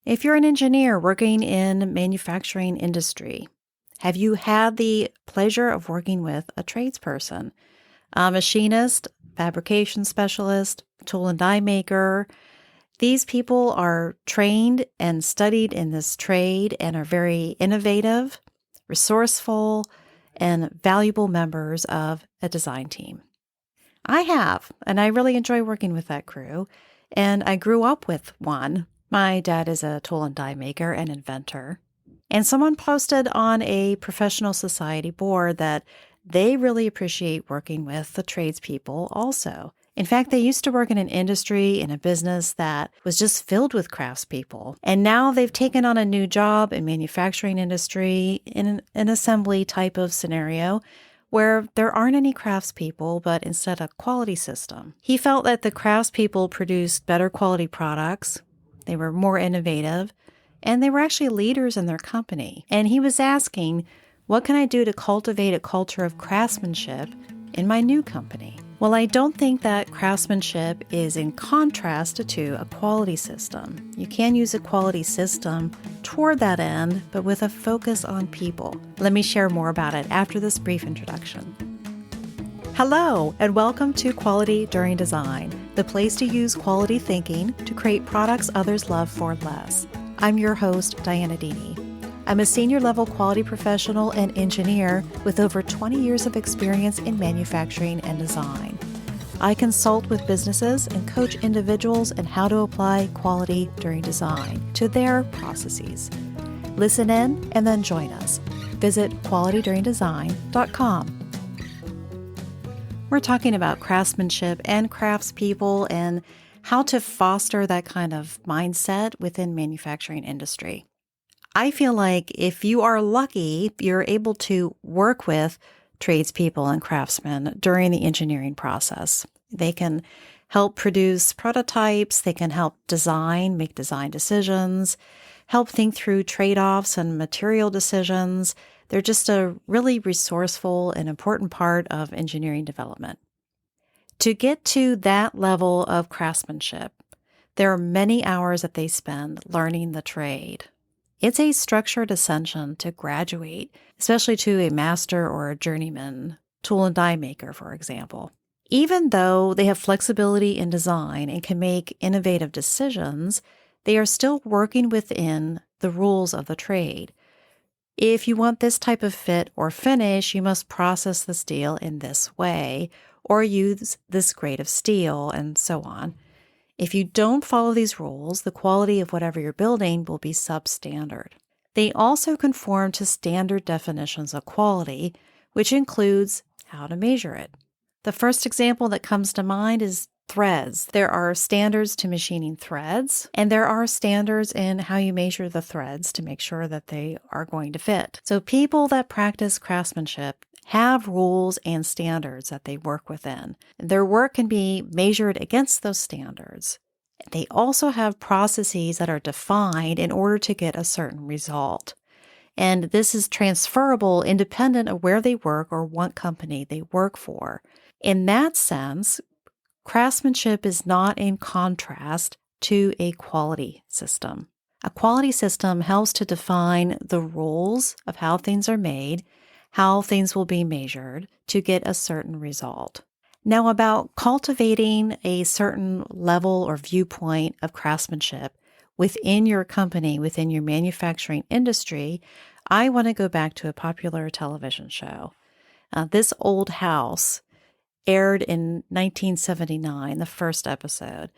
If you're an engineer working in manufacturing industry, have you had the pleasure of working with a tradesperson, a machinist, fabrication specialist, tool and die maker? These people are trained and studied in this trade and are very innovative, resourceful, and valuable members of a design team. I have, and I really enjoy working with that crew, and I grew up with one. My dad is a tool and die maker and inventor. And someone posted on a professional society board that they really appreciate working with the tradespeople also. In fact, they used to work in an industry, in a business that was just filled with craftspeople. And now they've taken on a new job in manufacturing industry in an assembly type of scenario where there aren't any craftspeople, but instead a quality system. He felt that the craftspeople produced better quality products, they were more innovative, and they were actually leaders in their company. And he was asking, what can I do to cultivate a culture of craftsmanship in my new company? Well, I don't think that craftsmanship is in contrast to a quality system. You can use a quality system toward that end, but with a focus on people. Let me share more about it after this brief introduction. Hello, and welcome to Quality During Design, the place to use quality thinking to create products others love for less. I'm your host, DIANNA. I'm a senior-level quality professional and engineer with over 20 years of experience in manufacturing and design. I consult with businesses and coach individuals in how to apply quality during design to their processes. Listen in and then join us. Visit qualityduringdesign.com. We're talking about craftsmanship and craftspeople and how to foster that kind of mindset within manufacturing industry. I feel like if you are lucky, you're able to work with tradespeople and craftsmen during the engineering process. They can help produce prototypes, they can help design, make design decisions, help think through trade-offs and material decisions. They're just a really resourceful and important part of engineering development. To get to that level of craftsmanship, there are many hours that they spend learning the trade. It's a structured ascension to graduate, especially to a master or a journeyman tool and die maker, for example. Even though they have flexibility in design and can make innovative decisions, they are still working within the rules of the trade. If you want this type of fit or finish, you must process the steel in this way, or use this grade of steel, and so on. If you don't follow these rules, the quality of whatever you're building will be substandard. They also conform to standard definitions of quality, which includes how to measure it. The first example that comes to mind is threads. There are standards to machining threads, and there are standards in how you measure the threads to make sure that they are going to fit. So people that practice craftsmanship have rules and standards that they work within. Their work can be measured against those standards. They also have processes that are defined in order to get a certain result. And this is transferable independent of where they work or what company they work for. In that sense, craftsmanship is not in contrast to a quality system. A quality system helps to define the rules of how things are made, how things will be measured to get a certain result. Now, about cultivating a certain level or viewpoint of craftsmanship within your company, within your manufacturing industry, I want to go back to a popular television show. This Old House aired in 1979, the first episode,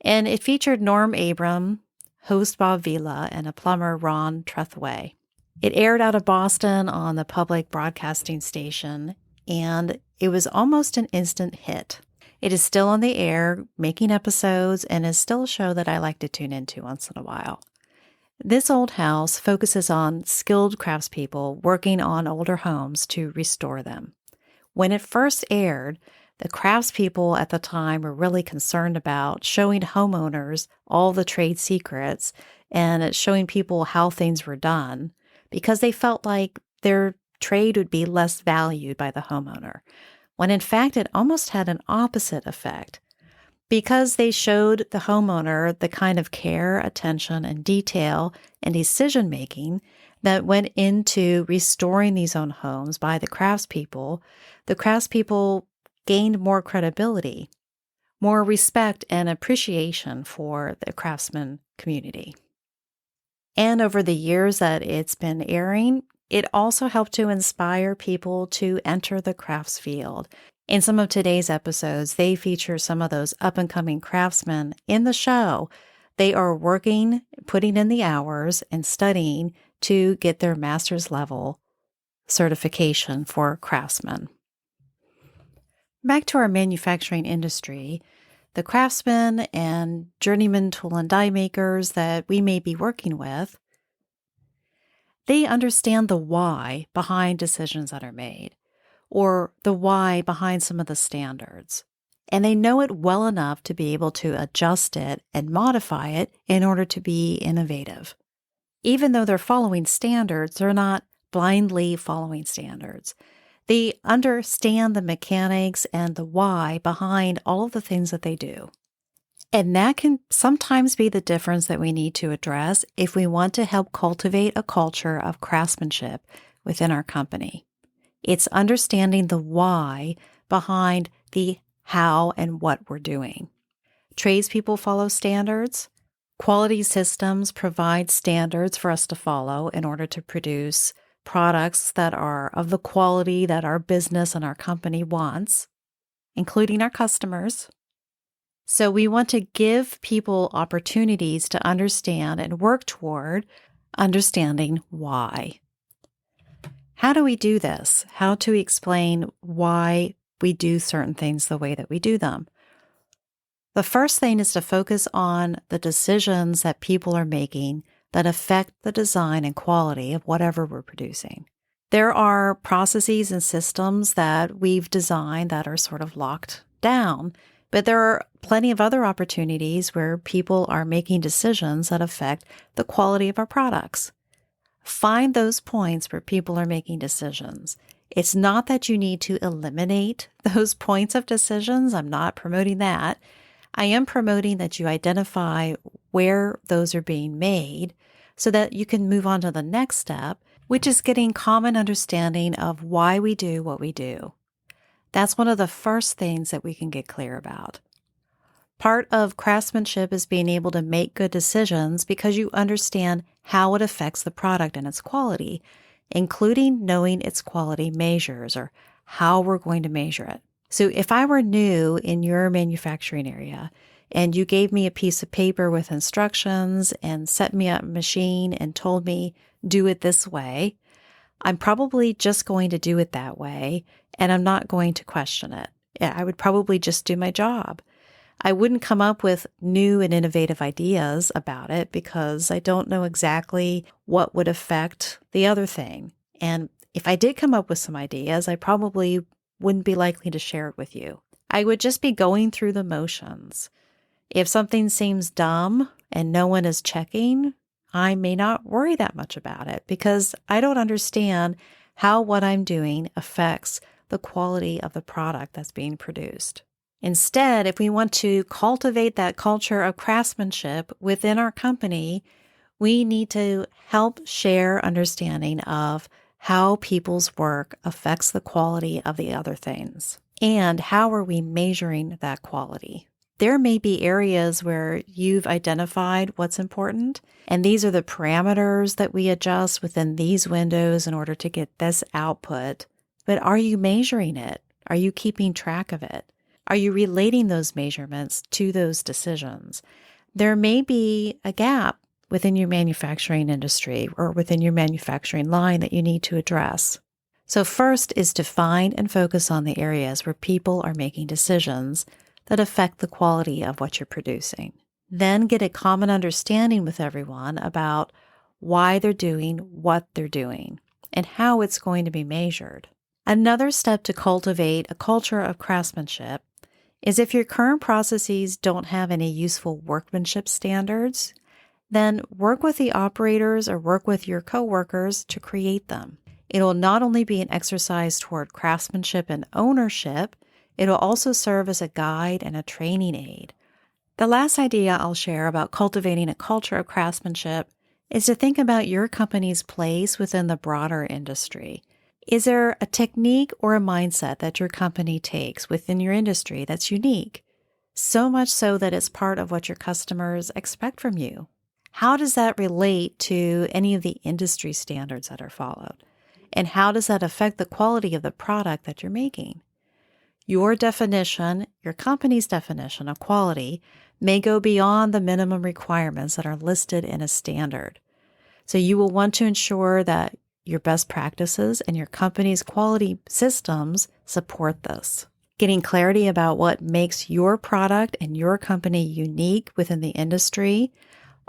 and it featured Norm Abram, host Bob Vila, and a plumber, Ron Trethewey. It aired out of Boston on the public broadcasting station, and it was almost an instant hit. It is still on the air, making episodes, and is still a show that I like to tune into once in a while. This Old House focuses on skilled craftspeople working on older homes to restore them. When it first aired, the craftspeople at the time were really concerned about showing homeowners all the trade secrets and showing people how things were done, because they felt like their trade would be less valued by the homeowner, when in fact it almost had an opposite effect. because they showed the homeowner the kind of care, attention, and detail and decision making that went into restoring these own homes by the craftspeople gained more credibility, more respect and appreciation for the craftsman community. And over the years that it's been airing, it also helped to inspire people to enter the crafts field. In some of today's episodes, they feature some of those up-and-coming craftsmen in the show. They are working, putting in the hours, and studying to get their master's level certification for craftsmen. Back to our manufacturing industry, the craftsmen and journeyman tool and die makers that we may be working with, they understand the why behind decisions that are made, or the why behind some of the standards. And they know it well enough to be able to adjust it and modify it in order to be innovative. Even though they're following standards, they're not blindly following standards. They understand the mechanics and the why behind all of the things that they do. And that can sometimes be the difference that we need to address if we want to help cultivate a culture of craftsmanship within our company. It's understanding the why behind the how and what we're doing. Tradespeople follow standards. Quality systems provide standards for us to follow in order to produce products that are of the quality that our business and our company wants, including our customers. So we want to give people opportunities to understand and work toward understanding why. How do we do this? How to explain why we do certain things the way that we do them? The first thing is to focus on the decisions that people are making that affect the design and quality of whatever we're producing. There are processes and systems that we've designed that are sort of locked down, but there are plenty of other opportunities where people are making decisions that affect the quality of our products. Find those points where people are making decisions. It's not that you need to eliminate those points of decisions. I'm not promoting that. I am promoting that you identify where those are being made so that you can move on to the next step, which is getting common understanding of why we do what we do. That's one of the first things that we can get clear about. Part of craftsmanship is being able to make good decisions because you understand how it affects the product and its quality, including knowing its quality measures or how we're going to measure it. So if I were new in your manufacturing area and you gave me a piece of paper with instructions and set me up a machine and told me, do it this way, I'm probably just going to do it that way and I'm not going to question it. I would probably just do my job. I wouldn't come up with new and innovative ideas about it because I don't know exactly what would affect the other thing. And if I did come up with some ideas, I probably wouldn't be likely to share it with you. I would just be going through the motions. If something seems dumb and no one is checking, I may not worry that much about it because I don't understand how what I'm doing affects the quality of the product that's being produced. Instead, if we want to cultivate that culture of craftsmanship within our company, we need to help share understanding of how people's work affects the quality of the other things, and how are we measuring that quality. There may be areas where you've identified what's important, and these are the parameters that we adjust within these windows in order to get this output. But are you measuring it? Are you keeping track of it? Are you relating those measurements to those decisions? There may be a gap within your manufacturing industry or within your manufacturing line that you need to address. So first is to find and focus on the areas where people are making decisions that affect the quality of what you're producing. Then get a common understanding with everyone about why they're doing what they're doing and how it's going to be measured. Another step to cultivate a culture of craftsmanship is if your current processes don't have any useful workmanship standards, then work with the operators or work with your coworkers to create them. It'll not only be an exercise toward craftsmanship and ownership It'll also serve as a guide and a training aid. The last idea I'll share about cultivating a culture of craftsmanship is to think about your company's place within the broader industry. Is there a technique or a mindset that your company takes within your industry that's unique? So much so that it's part of what your customers expect from you. How does that relate to any of the industry standards that are followed? And how does that affect the quality of the product that you're making? Your definition, your company's definition of quality, may go beyond the minimum requirements that are listed in a standard. So you will want to ensure that your best practices and your company's quality systems support this. Getting clarity about what makes your product and your company unique within the industry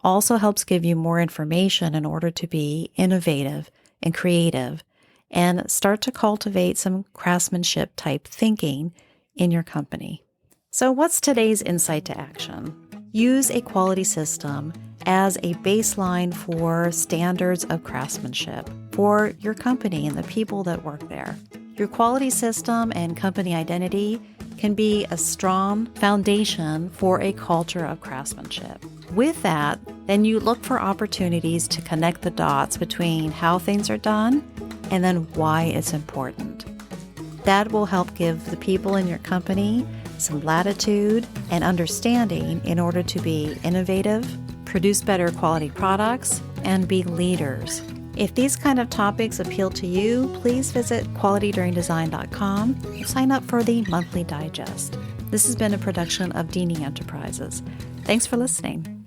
also helps give you more information in order to be innovative and creative and start to cultivate some craftsmanship type thinking in your company. So what's today's insight to action? Use a quality system as a baseline for standards of craftsmanship for your company and the people that work there. Your quality system and company identity can be a strong foundation for a culture of craftsmanship. With that, then you look for opportunities to connect the dots between how things are done and then why it's important. That will help give the people in your company some latitude and understanding in order to be innovative, produce better quality products, and be leaders. If these kind of topics appeal to you, please visit qualityduringdesign.com and sign up for the monthly digest. This has been a production of DIANNA Enterprises. Thanks for listening.